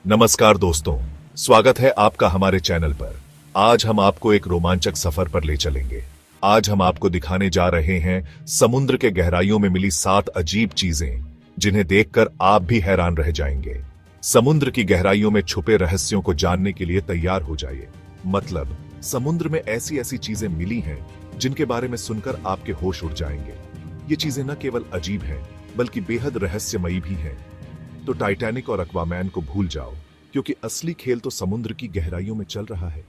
नमस्कार दोस्तों, स्वागत है आपका हमारे चैनल पर। आज हम आपको एक रोमांचक सफर पर ले चलेंगे। आज हम आपको दिखाने जा रहे हैं समुद्र के गहराइयों में मिली 7 अजीब चीजें, जिन्हें देखकर आप भी हैरान रह जाएंगे। समुद्र की गहराइयों में छुपे रहस्यों को जानने के लिए तैयार हो जाइए। मतलब, समुद्र में ऐसी ऐसी चीजें मिली हैं जिनके बारे में सुनकर आपके होश उड़ जाएंगे। ये चीजें न केवल अजीब हैं, बल्कि बेहद रहस्यमयी भी हैं। तो टाइटैनिक और एक्वामैन को भूल जाओ, क्योंकि असली खेल तो समुद्र की गहराइयों में चल रहा है।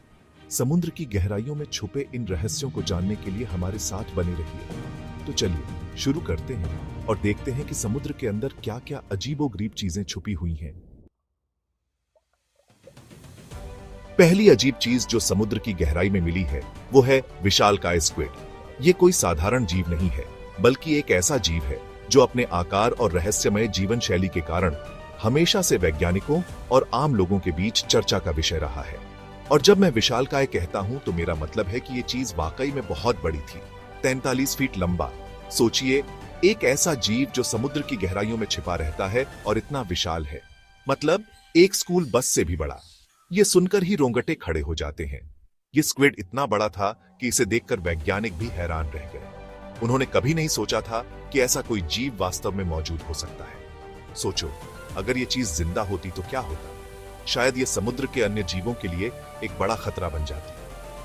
समुद्र की गहराइयों में छुपे इन रहस्यों को जानने के लिए हमारे साथ बने रहिए। तो चलिए शुरू करते हैं और देखते हैं कि समुद्र के अंदर क्या क्या अजीबोगरीब चीजें छुपी हुई हैं। पहली अजीब चीज जो समुद्र की गहराई में मिली है, वो है विशालकाय स्क्विड। ये कोई साधारण जीव नहीं है, बल्कि एक ऐसा जीव है जो अपने आकार और रहस्यमय जीवन शैली के कारण हमेशा से वैज्ञानिकों और आम लोगों के बीच चर्चा का विषय रहा है। और जब मैं विशालकाय कहता हूं तो मेरा मतलब है कि ये चीज वाकई में बहुत बड़ी थी। 43 फीट लंबा। सोचिए, एक ऐसा जीव जो समुद्र की गहराइयों में छिपा रहता है और इतना विशाल है, मतलब एक स्कूल बस से भी बड़ा। ये सुनकर ही रोंगटे खड़े हो जाते हैं। ये स्क्विड इतना बड़ा था कि इसे देखकर वैज्ञानिक भी हैरान रह गए। उन्होंने कभी नहीं सोचा था कि ऐसा कोई जीव वास्तव में मौजूद हो सकता है। सोचो, अगर ये चीज जिंदा होती तो क्या होता? शायद ये समुद्र के अन्य जीवों के लिए एक बड़ा खतरा बन जाती।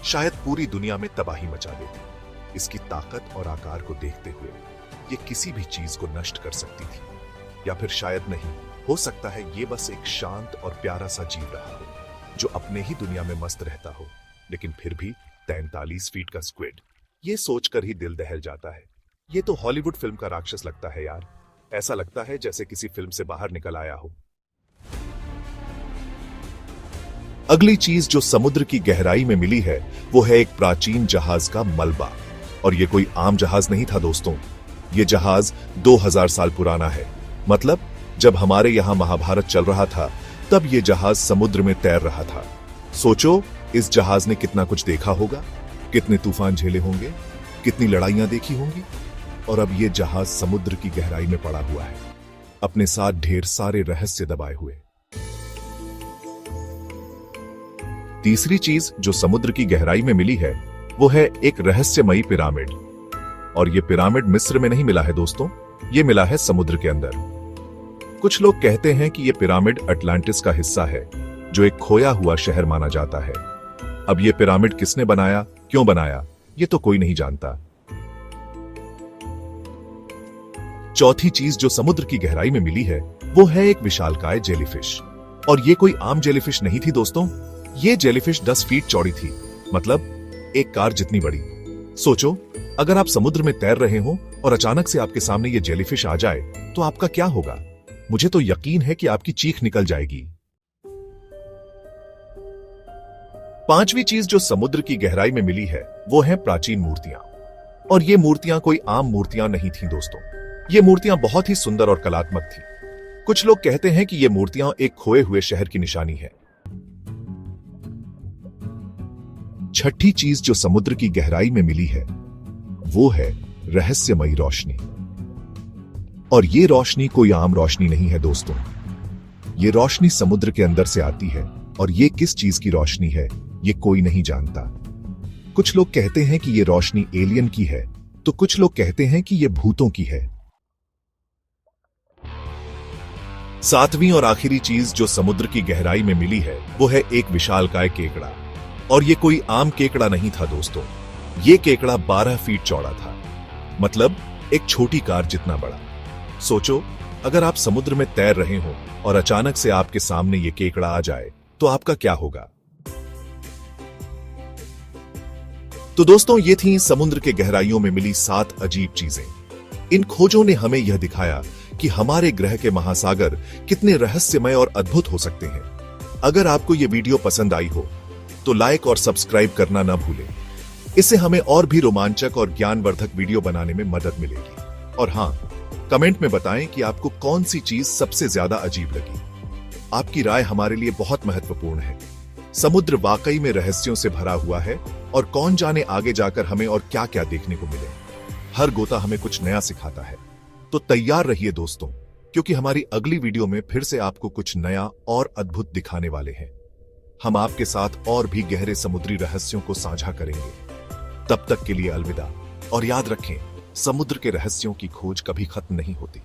शायद पूरी दुनिया में तबाही मचा देती। इसकी ताकत और आकार को देखते हुए ये किसी भी चीज को नष्ट कर सकती थी। या फिर शायद नहीं, हो सकता है ये बस एक शांत और प्यारा सा जीव रहा हो, जो अपने ही दुनिया में मस्त रहता हो। लेकिन फिर भी 43 फीट का स्क्विड, ये सोचकर ही दिल दहल जाता है। ये तो हॉलीवुड फिल्म का राक्षस लगता है यार। ऐसा लगता है जैसे किसी फिल्म से बाहर निकल आया हो। अगली चीज जो समुद्र की गहराई में मिली है, वो है एक प्राचीन जहाज का मलबा। और ये कोई आम जहाज नहीं था दोस्तों। ये जहाज 2000 साल पुराना है। मतलब, जब हमारे यहां महाभारत चल रहा था, तब ये जहाज समुद्र में तैर रहा था। सोचो, इस जहाज ने कितना कुछ देखा होगा, कितने तूफान झेले होंगे, कितनी लड़ाइयां देखी होंगी। और अब ये जहाज समुद्र की गहराई में पड़ा हुआ है, अपने साथ ढेर सारे रहस्य दबाए हुए। तीसरी चीज जो समुद्र की गहराई में मिली है, वो है एक रहस्यमयी पिरामिड। और ये पिरामिड मिस्र में नहीं मिला है दोस्तों, ये मिला है समुद्र के अंदर। कुछ लोग कहते हैं कि ये पिरामिड अटलांटिस का हिस्सा है, जो एक खोया हुआ शहर माना जाता है। अब ये पिरामिड किसने बनाया, क्यों बनाया, ये तो कोई नहीं जानता। चौथी चीज जो समुद्र की गहराई में मिली है, वो है एक विशालकाय जेलीफिश। और ये कोई आम जेलीफिश नहीं थी दोस्तों। ये जेलीफिश 10 फीट चौड़ी थी, मतलब एक कार जितनी बड़ी। सोचो, अगर आप समुद्र में तैर रहे हो और अचानक से आपके सामने ये जेलीफिश आ जाए, तो आपका क्या होगा? मुझे तो यकीन है कि आपकी चीख निकल जाएगी। पांचवी चीज जो समुद्र की गहराई में मिली है, वो है प्राचीन मूर्तियां। और ये मूर्तियां कोई आम मूर्तियां नहीं थी दोस्तों। ये मूर्तियां बहुत ही सुंदर और कलात्मक थी। कुछ लोग कहते हैं कि ये मूर्तियां एक खोए हुए शहर की निशानी है। छठी चीज जो समुद्र की गहराई में मिली है, वो है रहस्यमयी रोशनी। और ये रोशनी कोई आम रोशनी नहीं है दोस्तों। ये रोशनी समुद्र के अंदर से आती है, और ये किस चीज की रोशनी है, ये कोई नहीं जानता। कुछ लोग कहते हैं कि ये रोशनी एलियन की है, तो कुछ लोग कहते हैं कि ये भूतों की है। सातवीं और आखिरी चीज जो समुद्र की गहराई में मिली है, वो है एक विशालकाय केकड़ा। और ये कोई आम केकड़ा नहीं था दोस्तों। ये केकड़ा 12 फीट चौड़ा था, मतलब एक छोटी कार जितना बड़ा। सोचो, अगर आप समुद्र में तैर रहे हो और अचानक से आपके सामने ये केकड़ा आ जाए, तो आपका क्या होगा? तो दोस्तों, ये थी समुद्र के गहराइयों में मिली 7 अजीब चीजें। इन खोजों ने हमें यह दिखाया कि हमारे ग्रह के महासागर कितने रहस्यमय और अद्भुत हो सकते हैं। अगर आपको यह वीडियो पसंद आई हो, तो लाइक और सब्सक्राइब करना ना भूलें। इससे हमें और भी रोमांचक और ज्ञानवर्धक वीडियो बनाने में मदद मिलेगी। और हां, कमेंट में बताएं कि आपको कौन सी चीज सबसे ज्यादा अजीब लगी। आपकी राय हमारे लिए बहुत महत्वपूर्ण है। समुद्र वाकई में रहस्यों से भरा हुआ है, और कौन जाने आगे जाकर हमें और क्या क्या देखने को मिले। हर गोता हमें कुछ नया सिखाता है। तो तैयार रहिए दोस्तों, क्योंकि हमारी अगली वीडियो में फिर से आपको कुछ नया और अद्भुत दिखाने वाले हैं। हम आपके साथ और भी गहरे समुद्री रहस्यों को साझा करेंगे। तब तक के लिए अलविदा, और याद रखें, समुद्र के रहस्यों की खोज कभी खत्म नहीं होती।